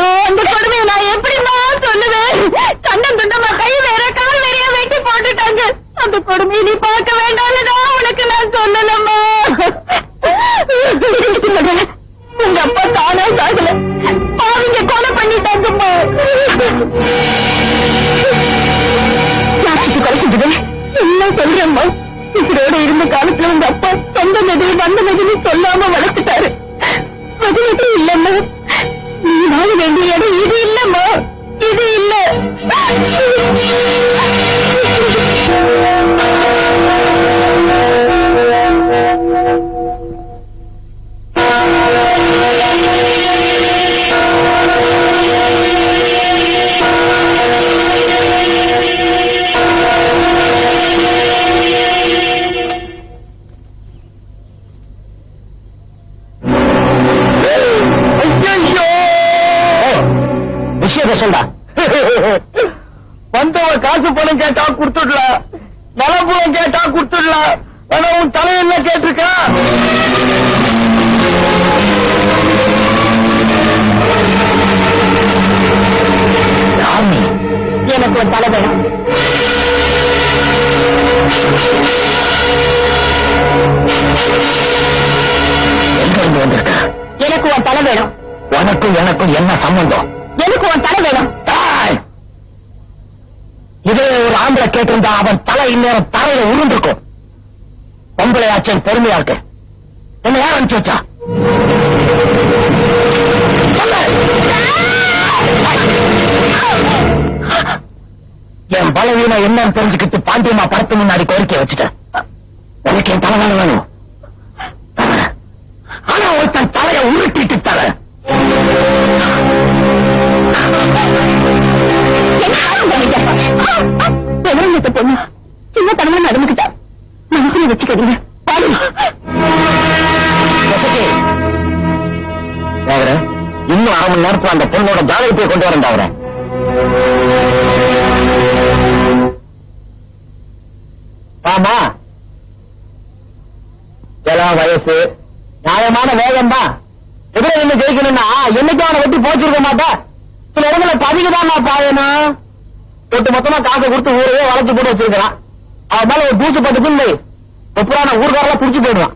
ஐயோ அந்த கொடுமையை நான் எப்படிமா சொல்லுவேன்? கண்டம் துண்டமா கை வேற கால் வேறையா வெட்டி போட்டுட்டாங்க. அந்த கொடுமையை நீ பார்க்க வேண்டாம்னு உனக்கு நான் சொல்லலம்மா. உங்க அப்பா தானா சாகல, அவங்க கொலை பண்ணிட்டாங்கம்மா. யாருக்கு கொலை செஞ்சது என்ன சொல்றேம்மா? உசுரோட இருந்த காலத்துல உங்க அப்பா சொந்த நதியை வந்த நதினு சொல்லாம வளர்த்துட்டாரு. அது மட்டும் இல்லம்மா, நீ வாழ வேண்டிய இடம் இது இல்லம்மா, இது இல்ல. வந்தவ காசு பணம் கேட்டா கொடுத்துடலாம், நலபுரம் கேட்டா கொடுத்துடலாம். ஆனா உன் தலையில கேட்டிருக்கா? எனக்கு ஒரு தலை வேணும். எங்க இருந்து வந்திருக்கா? எனக்கு ஒரு தலை வேணும். உனக்கும் எனக்கும் என்ன சம்பந்தம்? எனக்கு ஒரு தலை வேணும். இதே ஒரு ஆம்பளை கேட்டிருந்தா அவன் தலை இந்நேரம் தரையில உருண்டிருக்கும். பொம்பளையாச்சல் பெருமையா இருக்கு. என்ன யார் அனுப்பிச்சு வச்சா? என் பலவீனம் என்னன்னு தெரிஞ்சுக்கிட்டு பாண்டியம்மா படத்து முன்னாடி கோரிக்கை வச்சுட்டேன். எனக்கு என் தலைவன வேணும். ஆனா ஒருத்தன் தலையை உருட்டிட்டு தர பொண்ணு சின்ன தடவை நடந்துகிட்டா மனசுல வச்சுக்கிறீங்க. இன்னும் 1/2 மணி நேரத்துல அந்த பொண்ணோட ஜாதகத்தை கொண்டு வரேன். அவரை ஆமா, எல்லாம் வயசு நியாயமான வேகம் தான். எதிர என்ன ஜெயிக்கணும்னா என்னைக்கு அவனை வெட்டி போச்சிருக்க மாட்டேன். சில இடங்களை பதிவுதான் நான் பாயணும். ஒட்டு மொத்தமா காசை கொடுத்து ஊரையே வளைச்சு போட்டு வச்சிருக்கிறான். அவன் மேல ஒரு தூசு பட்டுக்குன்னு புறான ஊர்காரெல்லாம் குடிச்சு போயிடுவான்.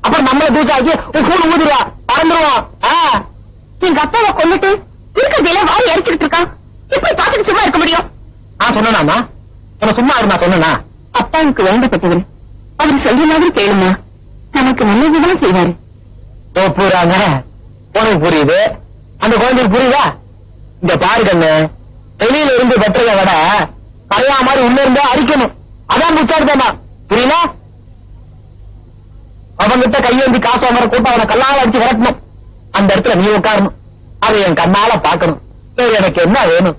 அப்புறம் நம்மள தூசாக்கி கூட ஊதிடுவான், பறந்துருவான். எங்க அப்பாவை கொண்டுட்டு இருக்கிறதையில வாய் அடிச்சுட்டு இருக்கான். எப்படி பார்த்துட்டு சும்மா இருக்க முடியும்? சொன்னா என்ன சும்மா இருந்தா சொன்னா? அப்பாவுக்கு வேண்டப்பட்டவர் அவர் சொல்ற மாதிரி கேளுமா, நமக்கு நல்லதுதான் செய்வாரு. தோப்புறாங்க. உனக்கு புரியுது, அந்த குழந்தைக்கு புரியுதா? இந்த பாரு கண்ணு, வெளியில இருந்து வெட்டுறத விட கரையா மாதிரி உள்ள இருந்தா அரிக்கணும். அதான் புச்சாடுதாமா, புரியுதா? அவன்கிட்ட கையேந்தி காசு வாங்குற கூட்டம் அவனை கல்லால அடிச்சு விரட்டணும். அந்த இடத்துல நீ உட்காரணும், அதை என் கண்ணால பாக்கணும். எனக்கு என்ன வேணும்?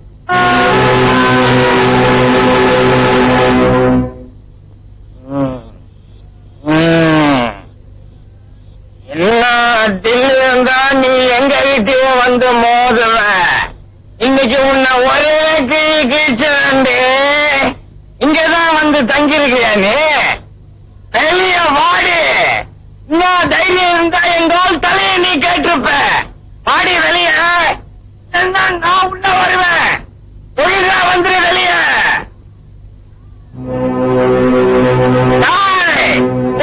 இருந்தா நீ எங்க வீட்டையே வந்து மோதுவ. இன்னைக்கு உன்னை ஒரே கீழ்ச்சி இங்கதான் வந்து தங்கிருக்கியா நீ? வெளிய வாடி. இன்னும் தைரியம் இருந்தா எங்கால் தலையை நீ கேட்டிருப்ப. வாடி வெளிய. நான் உள்ள வருவேன். ஒழுங்கா வந்துரு வெளிய.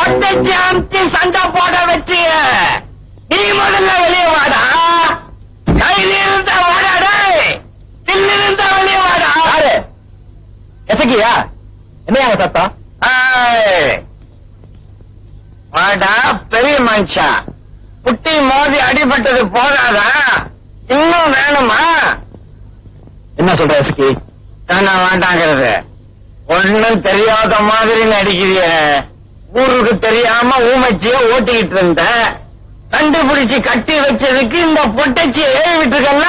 ஒட்டச்சி அமுச்சு சண்டை போட வச்சு நீ முதல்ல வெளியே வாடா. கையில இருந்தா வாடாடே, தில்லு இருந்தா வெளியே வாடா. எசக்கியா என்ன சத்தம்? வாடா பெரிய மனுஷா. புட்டி மோதி அடிபட்டது போதாதா, இன்னும் வேணுமா? என்ன சொல்ற எசக்கி? தானா வேண்டாங்கிறது? ஒண்ணும் தெரியாத மாதிரி நடிக்கிறிய. ஊருக்கு தெரியாம ஊமச்சிய ஓட்டிக்கிட்டு இருந்த, கண்டுபிடிச்சு கட்டி வச்சதுக்கு இந்த பொட்டச்சி ஏறி விட்டுருக்கல.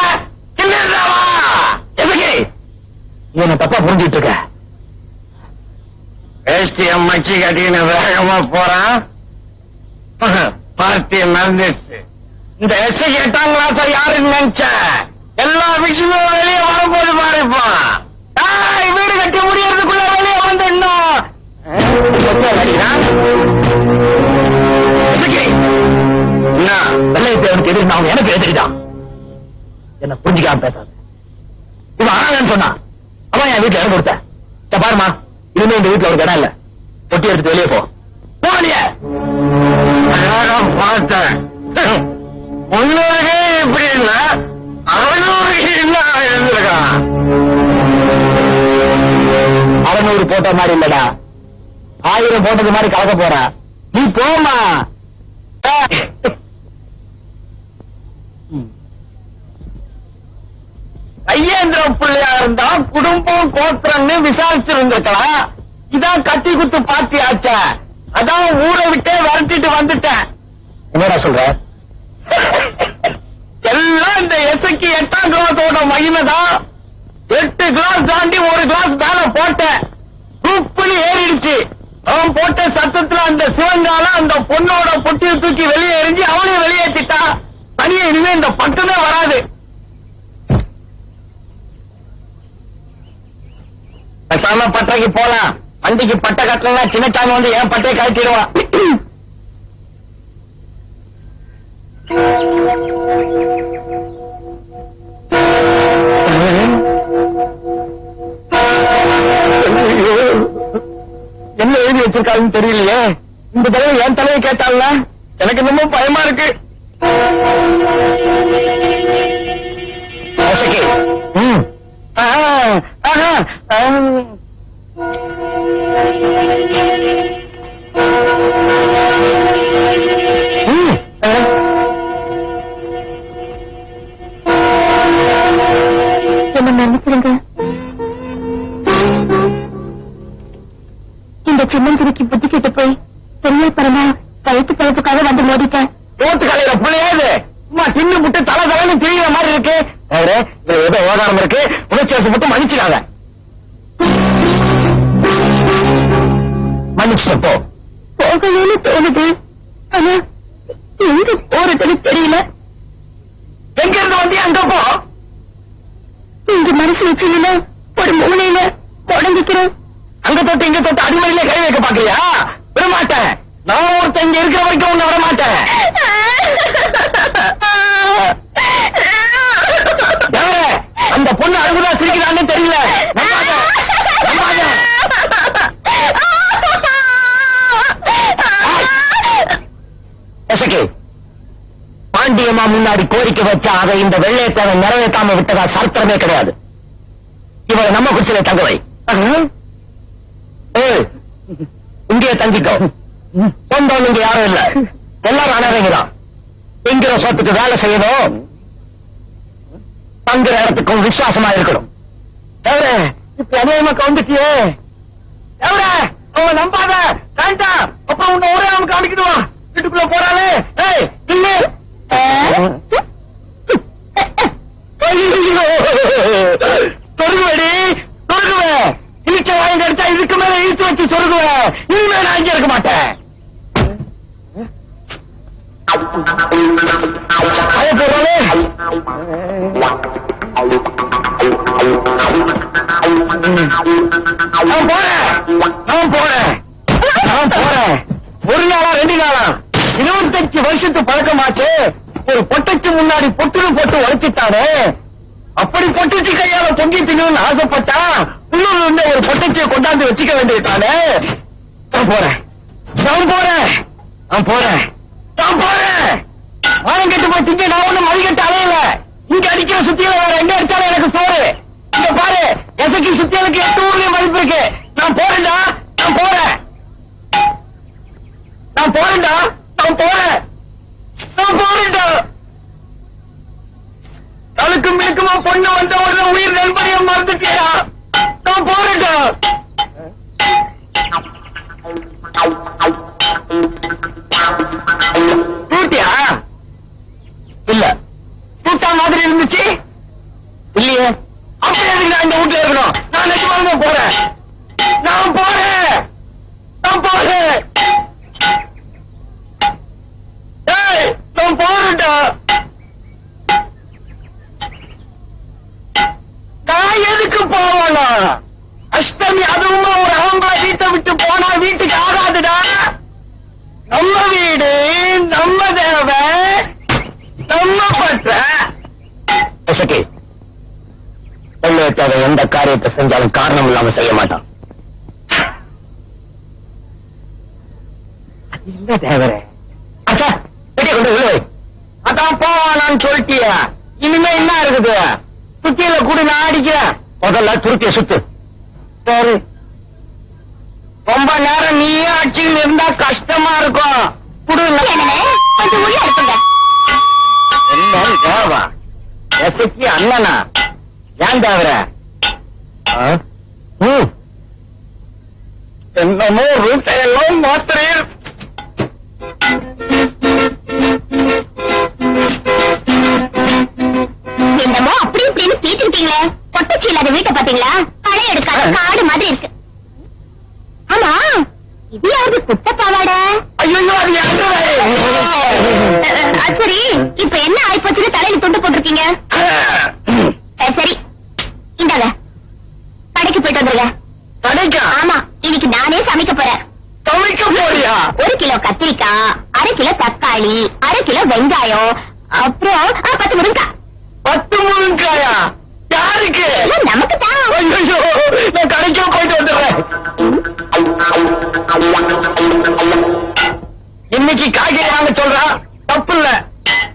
என்ன தப்பா புரிஞ்சிட்டு இருக்க? வேஷ்டி அம்மச்சி கட்டின்னு வேகமா போறான். பார்ட்டிய மறந்துட்டு இந்த எஸ் 8ஆம் கிளாஸ் யாருன்னு நினைச்ச? எல்லா விஷயமும் வெளியே வரும்போது பாருப்பான். வீடு கட்டி முடியறதுக்குள்ள வெளியே வந்துடணும். வெள்ளையத்தேவனுக்கு எதிரி நான் எனக்கு எதிரிதான். என்ன புரிஞ்சுக்காம பேசாத. இவன் ஆனான்னு சொன்னா அவன் என் வீட்டுல இடம் கொடுத்தேன். பாருமா, இனிமே இந்த வீட்டுல ஒரு இடம் இல்ல. பொட்டி எடுத்து வெளியே போ. போலிய பார்த்தேன். முன்னோர்களே இப்படி இல்ல, அவனோர்கள் இருந்திருக்கான். 600 போட்ட மாதிரி இல்லடா, 1000 போட்டது மாதிரி கலக்க போற. நீ போமா. ஐயேந்திர பிள்ளையா இருந்தா குடும்பம் கோத்திரம்னு விசாரிச்சிருந்திருக்கலாம். இதான் கத்தி குத்து பாத்தி ஆச்ச. அதான் ஊரை விட்டே விரட்டிட்டு வந்துட்டேன். என்னடா சொல்ற? எல்லாம் இந்த எசைக்கு 8ஆம் கிளாஸோட மகிமைதான். 8 கிளாஸ் தாண்டி 1 கிளாஸ் மேல போட்டேன். குப்புன்னு ஏறிடுச்சு. அவன் போட்ட சத்தத்துல அந்த சிவங்கால அந்த பொண்ணோட பொட்டியை தூக்கி வெளியே எரிஞ்சு அவனையும் வெளியேற்றிட்டான். தனியே இனிமே இந்த பக்கமே வராது. பேசாம பட்டைக்கு போலாம். வண்டிக்கு பட்டை கட்டலாம். சின்னச்சாமி வந்து என் பட்டையை கழிச்சிடுவான். என்ன எழுதி வச்சிருக்காருன்னு தெரியலையே. இந்த தடவை என் தலையை கேட்டால எனக்கு ரொம்ப பயமா இருக்கு. என்ன மன்னிச்சிருங்க. இந்த சின்னஞ்சிரிக்கு புத்தி கெட்டு போய் பெரிய பரமா கழுத்து கழுப்புக்காக வந்து மோதிட்டேன். தோத்து கலையில பிள்ளையாது சும்மா தின்னு புட்டு தலை தலைன்னு தெரியுற மாதிரி இருக்கு. ஏதோ ஓதாரம் இருக்கு. உணர்ச்சி மட்டும் மன்னிச்சுக்காத. மன்னிச்சுட்டப்போ போகணும்னு தோணுது. ஆனா எங்க போறதுன்னு தெரியல. எங்க இருந்து வந்து அங்க போ. இங்க மனசு வச்சீங்கன்னா ஒரு மூலையில தொடங்கிக்கிறோம். அங்க தொட்டு இங்க தொட்டு அடிமடியில கை வைக்க பாக்கலையா? விட மாட்டேன். நான் ஒருத்தன் இங்க இருக்கிற வரைக்கும் ஒண்ணு வர மாட்டேன். அந்த பொண்ணு அழுகுதா சிரிக்கிறான்னு தெரியல. பாண்டியம்மா முன்னாடி கோரிக்கை வச்சா அதை இந்த வெள்ளையத்தவன் நிறைவேற்றாம விட்டதா சரித்திரமே கிடையாது. இவரை நம்ம குடிசையில தங்க வை. இங்கே தங்கிக்கோ. சொந்தம் இங்க யாரும் இல்ல, எல்லாரும் அனாதைங்கதான். என்கிற சொத்துக்கு வேலை செய்யணும், தங்குற இடத்துக்கும் விசுவாசமா இருக்கணும். இப்ப அநேகமாக்க வந்துட்டியே. அவன் நம்பாத வேண்டாம். அப்புறம் உன்னை ஒரே அவனுக்கு காமிக்கிடுவான். வீட்டுக்குள்ள போறாளே இல்ல சொருகுவடி சொருகுவேன். இழுச்ச வாங்கி கிடைச்சா இதுக்கு மேல இழுத்து வச்சு சொருகுவேன். இனிமே நான் இங்க இருக்க மாட்டேன். ஒரு நாளா 2 நாளா 25 வருஷத்து பழக்கமாச்சு. ஒரு பொட்டச்சு முன்னாடி பொட்டுன்னு போட்டு உழைச்சிட்டாரு. அப்படி பொட்டச்சு கையால பொங்கி தின்னு ஆசைப்பட்டா இன்னொரு ஒரு பொட்டச்சியை கொண்டாந்து வச்சுக்க வேண்டியதானே. நான் போறேன் நான் போறேன் நான் போறேன் நான் போறேன். ஆயம் கட்டு போய் திங்க நான் ஒண்ணு மதிக்கட்டு அலையல. இங்க அடிக்கிற சுத்தியில வேற எங்க அடிச்சாலும் எனக்கு சோறு. இங்க பாரு, எசைக்கு சுத்தியலுக்கு 8 ஊர்லயும் மதிப்பு இருக்கு. நான் போறேன்டா நான் போறேன் நான் போறேன்டா நான் போறேன் நான் போறேன்டா. தலுக்கு மினுக்குமா பொண்ணு வந்த ஒரு உயிர் நண்பனைய மறந்துட்டியா? நான் போறேன்டா. தூட்டியா? இல்ல, தூட்டா மாதிரி இருந்துச்சு இல்லையே. அப்படி எதுக்கு நான் இந்த வீட்டுல இருக்கணும்? நான் நிஜமாக போறேன் நான் போறேன் நான் போறேன் நான் போறேன்டா. நான் எதுக்கு போவானா? அஷ்டமி அதுவுமா ஒரு ஆம்பளை வீட்டை விட்டு போனா வீட்டுக்கு ஆகாதுடா. நம்ம வீடு நம்ம தேவை நம்ம பற்ற. இசக்கி வெள்ளையத்தாத எந்த காரியத்தை செஞ்சாலும் காரணம் இல்லாம செய்ய மாட்டான். என்ன தேவரே? அச்சா பெட்டியை கொண்டு உள்ள வை. அதான் போவானான்னு சொல்லிட்டியா? இனிமே என்ன இருக்குது? சுத்தியில கூடி நான் அடிக்கிறேன். முதல்ல துருக்கிய சுத்து. சரி. ரொம்ப நேரம் நீயே அடிச்சுன்னு இருந்தா கஷ்டமா இருக்கும். குடு. கொஞ்சம் உள்ள இருக்குங்க. என்ன தேவா? எசக்கி அண்ணனா? ஏன் தேவர? என்னமோ ரூட்டையெல்லாம் மாத்திரையில் என்னமோ அப்படி இப்படின்னு தீட்டுக்கிட்டீங்களே. பொட்டச்சி இல்லாத வீட்டை பாத்தீங்களா? பழைய எடுக்காத காடு மாதிரி இருக்கு. ஆமா, இது யாரு குட்ட பாவாடை? ஐயோ அது சரி, இப்ப என்ன ஆயிப்போச்சுன்னு தலையில துண்டு போட்டிருக்கீங்க? சரி, இந்தாங்க, கடைக்கு போயிட்டு வந்துருங்க. கடைக்கா? ஆமா, இன்னைக்கு நானே சமைக்க போறேன். சமைக்க போறியா? 1 கிலோ கத்திரிக்காய், 1/2 கிலோ தக்காளி, 1/2 கிலோ வெங்காயம், அப்புறம் 10 முருங்காய். 10 முருங்காயா? யாருக்கு? எல்லாம் நமக்கு தான். ஐயோ நான் கடைக்கே போயிட்டு வந்துடுறேன். இன்னைக்கு காய்கறி வாங்க சொல்றா, தப்பு இல்ல.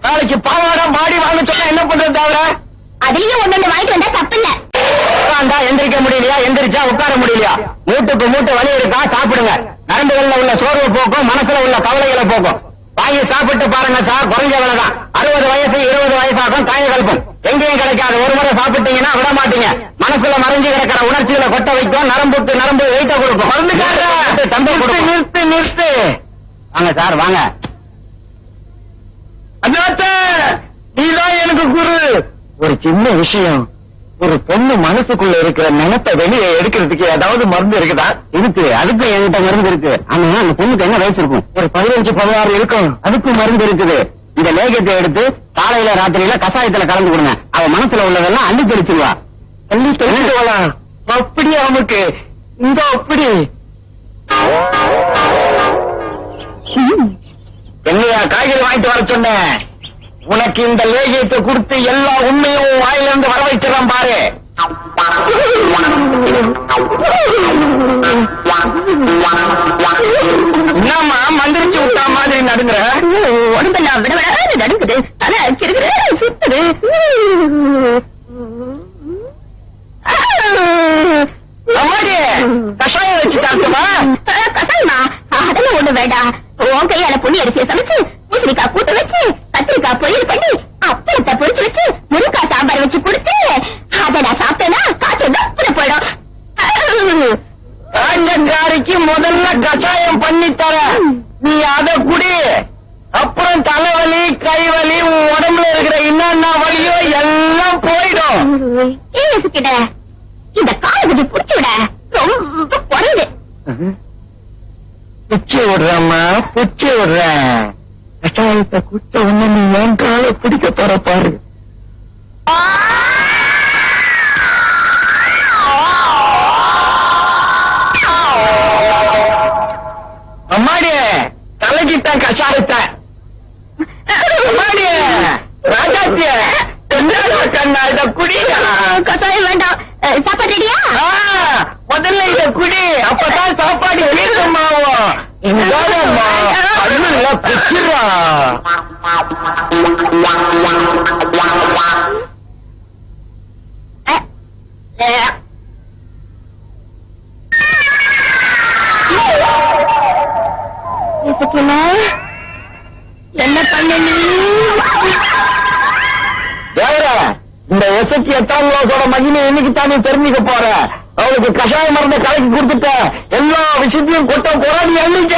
நாளைக்கு பாவாடா மாடி வாங்க சொன்னா என்ன பண்றது தவிர? அதுலயும் ஒண்ணு வாங்கிட்டு வந்தா தப்பு இல்ல. உட்கார்ந்தா எந்திரிக்க முடியலையா? எந்திரிச்சா உட்கார முடியலையா? மூட்டுக்கு மூட்டு வலி இருக்கா? சாப்பிடுங்க. நரம்புகள்ல உள்ள சோர்வு போக்கும், மனசுல உள்ள கவலைகளை போக்கும். வாங்கி சாப்பிட்டு பாருங்க சார், குறைஞ்ச விலைதான். 60 வயசு 20 வயசாகும் தாய கல்பம். எங்கேயும் கிடைக்காது. ஒரு முறை சாப்பிட்டீங்கன்னா விட மாட்டீங்க. மனசுல மறைஞ்சு கிடக்கிற உணர்ச்சிகளை கொட்ட வைக்கும். நரம்புக்கு நரம்பு வெயிட்ட கொடுக்கும். நிறுத்து நிறுத்து. வாங்க சார் வாங்க. அண்ணாத்த நீதான் எனக்கு குரு. ஒரு சின்ன விஷயம். ஒரு பொண்ணு மனசுக்குள்ள இருக்கிற நினைத்த வெளியே எடுக்கிறதுக்கு ஏதாவது மருந்து இருக்குதா? இருக்கு, அதுக்கு என்கிட்ட மருந்து இருக்கு. ஆனா அந்த பொண்ணுக்கு என்ன வயசு இருக்கும்? ஒரு 15-16 இருக்கும். அதுக்கும் மருந்து இருக்குது. இந்த லேகத்தை எடுத்து காலையில ராத்திரியில கசாயத்துல கலந்து கொடுங்க. அவ மனசுல உள்ளதெல்லாம் அள்ளி தெளிச்சுடுவா. அள்ளி தெளிச்சுவா? அப்படி அவனுக்கு இந்த அப்படி என்னையா காய்கறி வாங்கிட்டு வர சொன்னேன். உனக்கு இந்த லேகியத்தை கொடுத்து எல்லா உண்மையும் வாயிலிருந்து வர வச்சிடறான் பாரு. என்னம்மா மந்திரிச்சு விட்டா மாதிரி நடுங்குற? உடம்பெல்லாம் விட விட நடுங்குது. தலை கிருகிரு சுத்துது. அம்மாடி கஷாயம் வச்சு தாக்குமா? கசாயமா? அதெல்லாம் ஒண்ணு வேண்டாம். உன் கையால புளி அரிசியை சமைச்சு, பூசணிக்காய் கூட்ட வச்சு, கத்திரிக்காய் பொரியல் பண்ணி, அப்பளத்தை பொரிச்சு வச்சு, முருங்காய் சாம்பார் வச்சு கொடுத்து, அதை நான் சாப்பிட்டேன்னா காய்ச்சல் டப்புனு போயிடும். காய்ச்சக்காரிக்கு முதல்ல கஷாயம் பண்ணி தர. நீ அதை குடி. அப்புறம் தலைவலி கைவலி உன் உடம்புல இருக்கிற என்னென்ன வலியோ எல்லாம் போயிடும். கிட்ட இந்த காலை கொஞ்சம் புடிச்சு விட. ரொம்ப குறையுது. பிச்சு விடுறம்மா, பிச்சு விடுறேன். கஷாயத்தை குச்ச உடனே நீ என் காலை பிடிக்க போற பாரு. அம்மாடி தலைக்கிட்ட கஷாயத்தை. அம்மாடி ராஜாத்திய கண்ணா இத குடியா? கசாயம் வேண்டாம். சாப்பாடு ரெடியா? முதல்ல இத குடி, அப்பதான் சாப்பாடு கேட்கமாவும். இங்கம்மா அண்ணா பிச்சுரா. என்ன பண்ண நீ? இந்த எசக்கி 8ஆம் கிளாஸோட மகிமை என்னைக்கு தான் நீ தெரிஞ்சுக்க போற? அவளுக்கு கஷாய மருந்த கலக்கி கொடுத்துட்ட. எல்லா விஷயத்தையும் கொட்ட போறா. நீ எண்ணிக்க.